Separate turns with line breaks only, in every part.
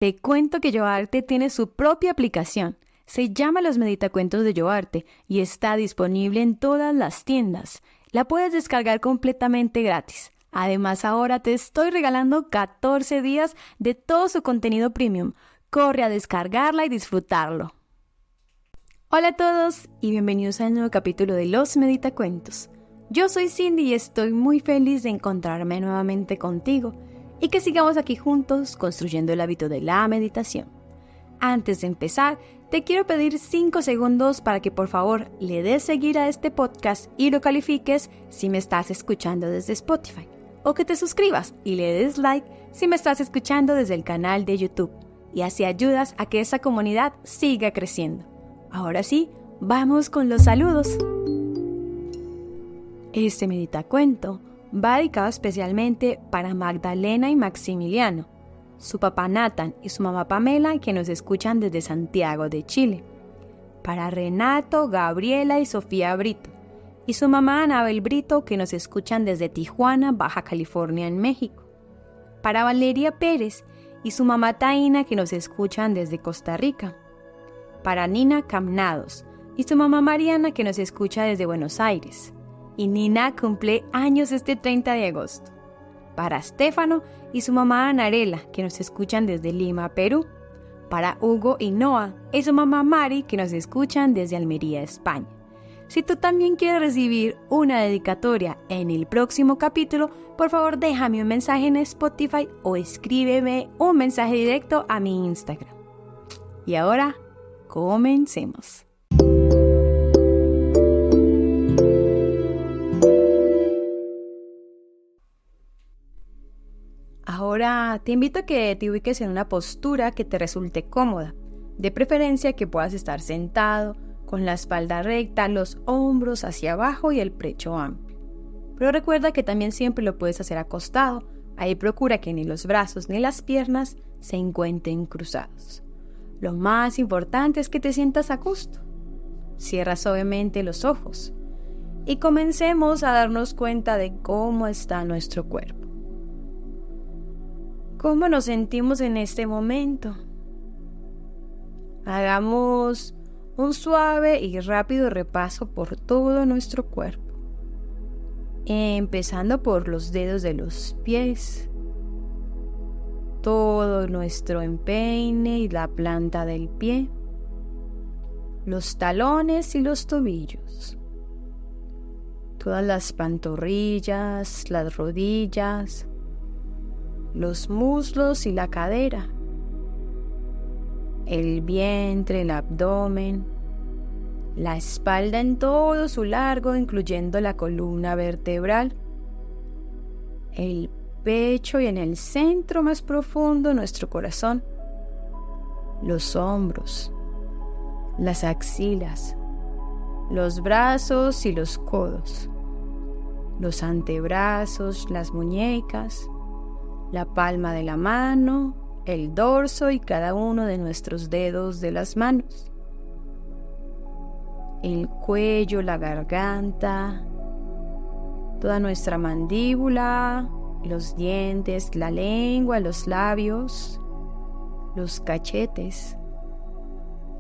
Te cuento que YoArte tiene su propia aplicación. Se llama Los Meditacuentos de YoArte y está disponible en todas las tiendas. La puedes descargar completamente gratis. Además, ahora te estoy regalando 14 días de todo su contenido premium. Corre a descargarla y disfrutarlo. Hola a todos y bienvenidos al nuevo capítulo de Los Meditacuentos. Yo soy Cindy y estoy muy feliz de encontrarme nuevamente contigo y que sigamos aquí juntos construyendo el hábito de la meditación. Antes de empezar, te quiero pedir 5 segundos para que por favor le des seguir a este podcast y lo califiques si me estás escuchando desde Spotify, o que te suscribas y le des like si me estás escuchando desde el canal de YouTube, y así ayudas a que esa comunidad siga creciendo. Ahora sí, vamos con los saludos. Este meditacuento va dedicado especialmente para Magdalena y Maximiliano, su papá Nathan y su mamá Pamela, que nos escuchan desde Santiago de Chile. Para Renato, Gabriela y Sofía Brito, y su mamá Anabel Brito, que nos escuchan desde Tijuana, Baja California, en México. Para Valeria Pérez y su mamá Taina, que nos escuchan desde Costa Rica. Para Nina Camnados y su mamá Mariana, que nos escucha desde Buenos Aires. Y Nina cumple años este 30 de agosto. Para Stefano y su mamá Anarela, que nos escuchan desde Lima, Perú. Para Hugo y Noah y su mamá Mari, que nos escuchan desde Almería, España. Si tú también quieres recibir una dedicatoria en el próximo capítulo, por favor déjame un mensaje en Spotify o escríbeme un mensaje directo a mi Instagram. Y ahora, comencemos. Ahora te invito a que te ubiques en una postura que te resulte cómoda, de preferencia que puedas estar sentado, con la espalda recta, los hombros hacia abajo y el pecho amplio. Pero recuerda que también siempre lo puedes hacer acostado, ahí procura que ni los brazos ni las piernas se encuentren cruzados. Lo más importante es que te sientas a gusto. Cierra suavemente los ojos y comencemos a darnos cuenta de cómo está nuestro cuerpo. ¿Cómo nos sentimos en este momento? Hagamos un suave y rápido repaso por todo nuestro cuerpo, empezando por los dedos de los pies, todo nuestro empeine y la planta del pie, los talones y los tobillos, todas las pantorrillas, las rodillas, los muslos y la cadera, el vientre, el abdomen, la espalda en todo su largo, incluyendo la columna vertebral, el pecho y en el centro más profundo nuestro corazón, los hombros, las axilas, los brazos y los codos, los antebrazos, las muñecas, la palma de la mano, el dorso y cada uno de nuestros dedos de las manos, el cuello, la garganta, toda nuestra mandíbula, los dientes, la lengua, los labios, los cachetes,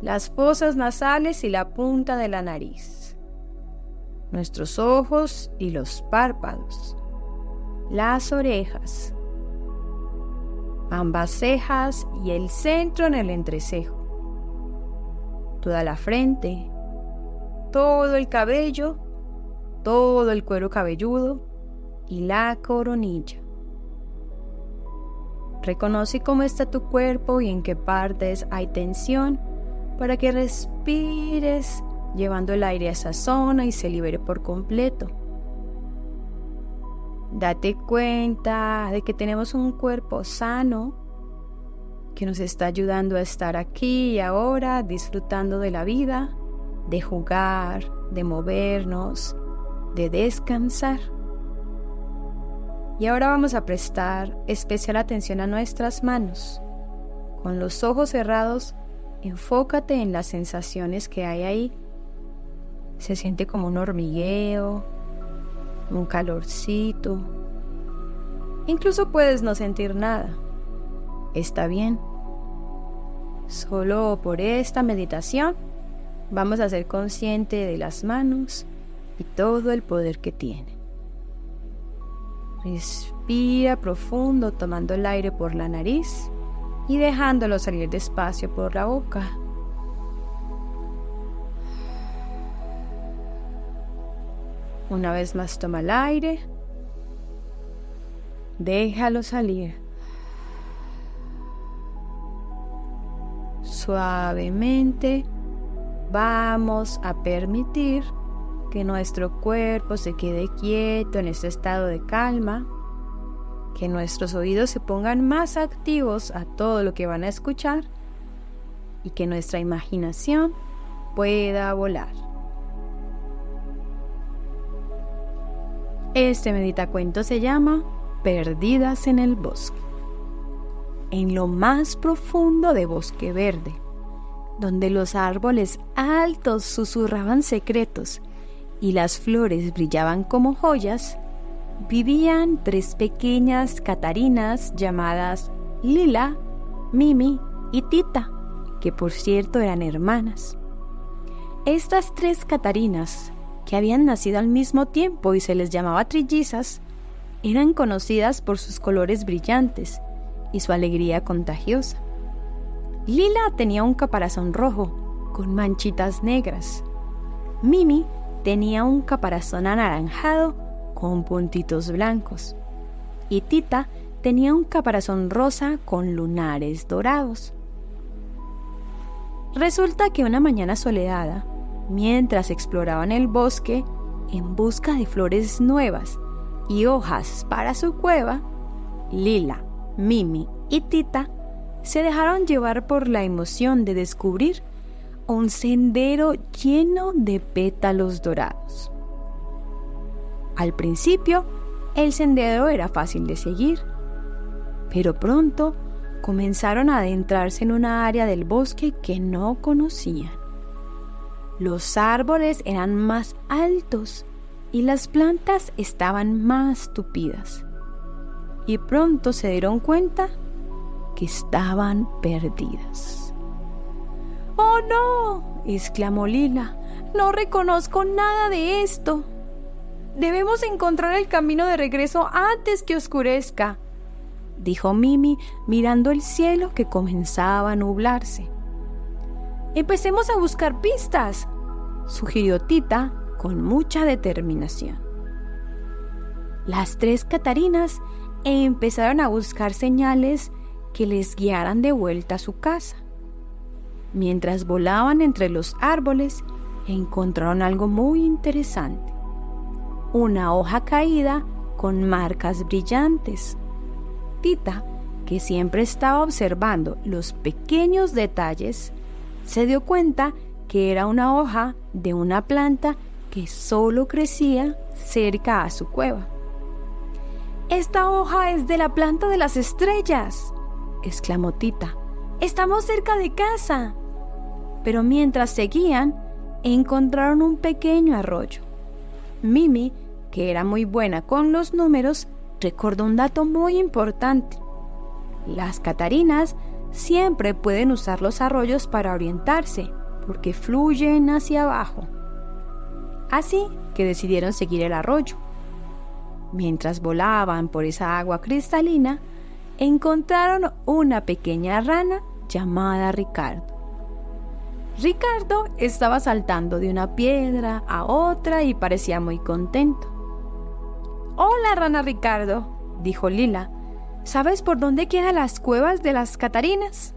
las fosas nasales y la punta de la nariz, nuestros ojos y los párpados, las orejas, ambas cejas y el centro en el entrecejo, toda la frente, todo el cabello, todo el cuero cabelludo y la coronilla. Reconoce cómo está tu cuerpo y en qué partes hay tensión para que respires llevando el aire a esa zona y se libere por completo. Date cuenta de que tenemos un cuerpo sano que nos está ayudando a estar aquí y ahora disfrutando de la vida, de jugar, de movernos, de descansar. Y ahora vamos a prestar especial atención a nuestras manos. Con los ojos cerrados, enfócate en las sensaciones que hay ahí. Se siente como un hormigueo, un calorcito. Incluso puedes no sentir nada. Está bien, Solo por esta meditación vamos a ser conscientes de las manos y todo el poder que tienen. Respira profundo tomando el aire por la nariz y dejándolo salir despacio por la boca. Una vez más toma el aire, déjalo salir. Suavemente vamos a permitir que nuestro cuerpo se quede quieto en este estado de calma, que nuestros oídos se pongan más activos a todo lo que van a escuchar y que nuestra imaginación pueda volar. Este meditacuento se llama Perdidas en el bosque. En lo más profundo de Bosque Verde, donde los árboles altos susurraban secretos y las flores brillaban como joyas, vivían 3 pequeñas catarinas llamadas Lila, Mimi y Tita, que por cierto eran hermanas. Estas 3 catarinas, que habían nacido al mismo tiempo y se les llamaba trillizas, eran conocidas por sus colores brillantes y su alegría contagiosa. Lila tenía un caparazón rojo con manchitas negras. Mimi tenía un caparazón anaranjado con puntitos blancos. Y Tita tenía un caparazón rosa con lunares dorados. Resulta que una mañana soleada, mientras exploraban el bosque en busca de flores nuevas y hojas para su cueva, Lila, Mimi y Tita se dejaron llevar por la emoción de descubrir un sendero lleno de pétalos dorados. Al principio, el sendero era fácil de seguir, pero pronto comenzaron a adentrarse en una área del bosque que no conocían. Los árboles eran más altos y las plantas estaban más tupidas. Y pronto se dieron cuenta que estaban perdidas. ¡Oh, no!, exclamó Lila. «No reconozco nada de esto. Debemos encontrar el camino de regreso antes que oscurezca», dijo Mimi mirando el cielo que comenzaba a nublarse. «Empecemos a buscar pistas», sugirió Tita con mucha determinación. Las 3 catarinas empezaron a buscar señales que les guiaran de vuelta a su casa. Mientras volaban entre los árboles, encontraron algo muy interesante: una hoja caída con marcas brillantes. Tita, que siempre estaba observando los pequeños detalles, se dio cuenta que era una hoja de una planta que solo crecía cerca a su cueva. «Esta hoja es de la planta de las estrellas», exclamó Tita. «Estamos cerca de casa». Pero mientras seguían, encontraron un pequeño arroyo. Mimi, que era muy buena con los números, recordó un dato muy importante: las catarinas siempre pueden usar los arroyos para orientarse, porque fluyen hacia abajo. Así que decidieron seguir el arroyo. Mientras volaban por esa agua cristalina, encontraron una pequeña rana llamada Ricardo. Ricardo estaba saltando de una piedra a otra y parecía muy contento. «Hola, rana Ricardo», dijo Lila. «¿Sabes por dónde quedan las cuevas de las catarinas?»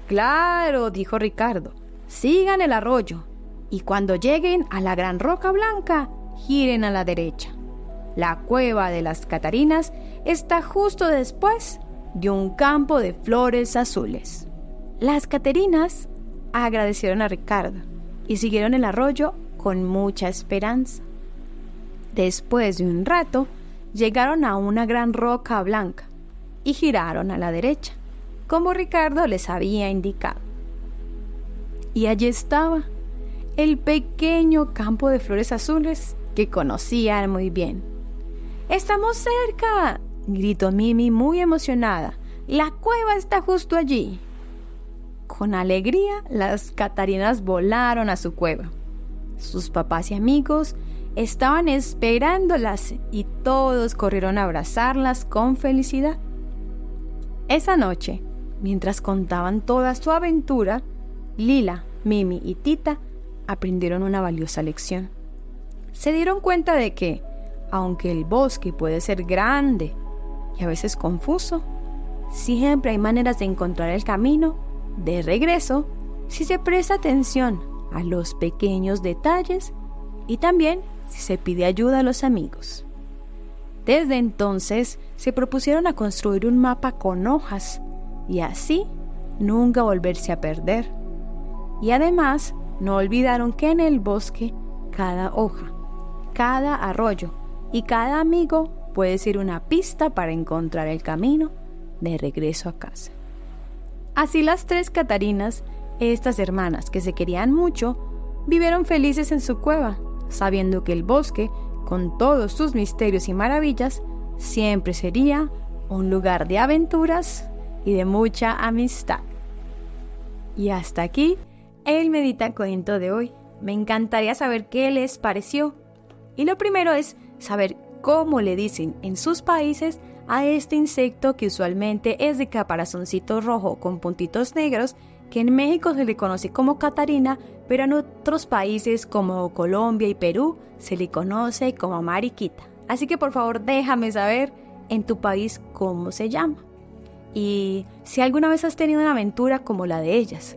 «Claro», dijo Ricardo. «Sigan el arroyo y cuando lleguen a la gran roca blanca, giren a la derecha. La cueva de las catarinas está justo después de un campo de flores azules». Las catarinas agradecieron a Ricardo y siguieron el arroyo con mucha esperanza. Después de un rato, llegaron a una gran roca blanca y giraron a la derecha, como Ricardo les había indicado. Y allí estaba el pequeño campo de flores azules que conocían muy bien. «¡Estamos cerca!», gritó Mimi muy emocionada. «La cueva está justo allí». Con alegría, las Catarinas volaron a su cueva. Sus papás y amigos estaban esperándolas y todos corrieron a abrazarlas con felicidad. Esa noche, mientras contaban toda su aventura, Lila, Mimi y Tita aprendieron una valiosa lección. Se dieron cuenta de que, aunque el bosque puede ser grande y a veces confuso, siempre hay maneras de encontrar el camino de regreso si se presta atención a los pequeños detalles y también si se pide ayuda a los amigos. Desde entonces se propusieron a construir un mapa con hojas y así nunca volverse a perder. Y además no olvidaron que en el bosque cada hoja, cada arroyo y cada amigo puede ser una pista para encontrar el camino de regreso a casa. Así las 3 Catarinas, estas hermanas que se querían mucho, vivieron felices en su cueva, sabiendo que el bosque, con todos sus misterios y maravillas, siempre sería un lugar de aventuras y de mucha amistad. Y hasta aquí el Meditacuento de hoy. Me encantaría saber qué les pareció. Y lo primero es saber cómo le dicen en sus países a este insecto que usualmente es de caparazoncito rojo con puntitos negros, que en México se le conoce como catarina, pero en otros países como Colombia y Perú se le conoce como mariquita. Así que por favor déjame saber en tu país cómo se llama. Y si alguna vez has tenido una aventura como la de ellas.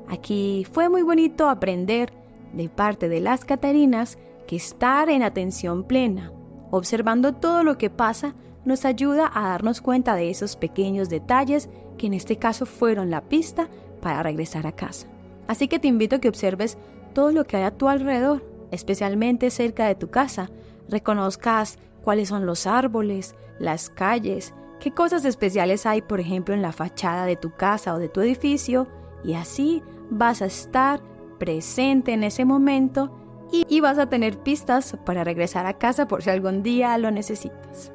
Aquí fue muy bonito aprender de parte de las Catarinas que estar en atención plena, observando todo lo que pasa, nos ayuda a darnos cuenta de esos pequeños detalles que en este caso fueron la pista para regresar a casa. Así que te invito a que observes todo lo que hay a tu alrededor, especialmente cerca de tu casa. Reconozcas cuáles son los árboles, las calles, qué cosas especiales hay, por ejemplo, en la fachada de tu casa o de tu edificio, y así vas a estar presente en ese momento y vas a tener pistas para regresar a casa por si algún día lo necesitas.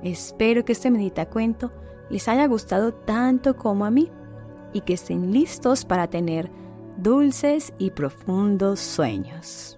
Espero que este Meditacuento les haya gustado tanto como a mí y que estén listos para tener dulces y profundos sueños.